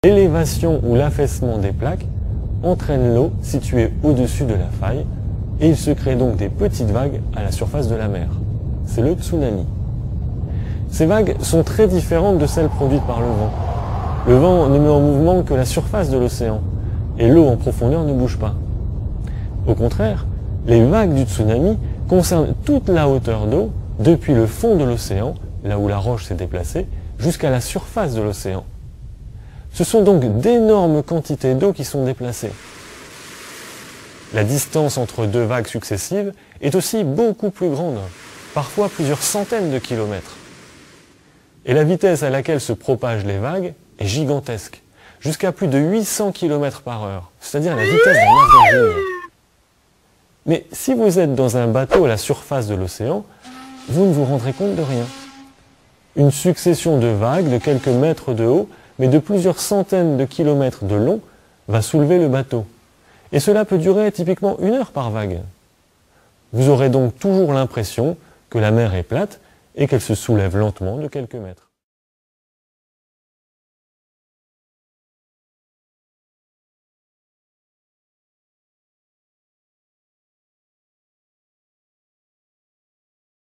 L'élévation ou l'affaissement des plaques entraîne l'eau située au-dessus de la faille et il se crée donc des petites vagues à la surface de la mer. C'est le tsunami. Ces vagues sont très différentes de celles produites par le vent. Le vent ne met en mouvement que la surface de l'océan et l'eau en profondeur ne bouge pas. Au contraire, les vagues du tsunami concernent toute la hauteur d'eau depuis le fond de l'océan, là où la roche s'est déplacée, jusqu'à la surface de l'océan. Ce sont donc d'énormes quantités d'eau qui sont déplacées. La distance entre deux vagues successives est aussi beaucoup plus grande, parfois plusieurs centaines de kilomètres. Et la vitesse à laquelle se propagent les vagues est gigantesque, jusqu'à plus de 800 km par heure, c'est-à-dire la vitesse d'un avion. Mais si vous êtes dans un bateau à la surface de l'océan, vous ne vous rendrez compte de rien. Une succession de vagues de quelques mètres de haut, mais de plusieurs centaines de kilomètres de long, va soulever le bateau. Et cela peut durer typiquement 1 heure par vague. Vous aurez donc toujours l'impression que la mer est plate et qu'elle se soulève lentement de quelques mètres.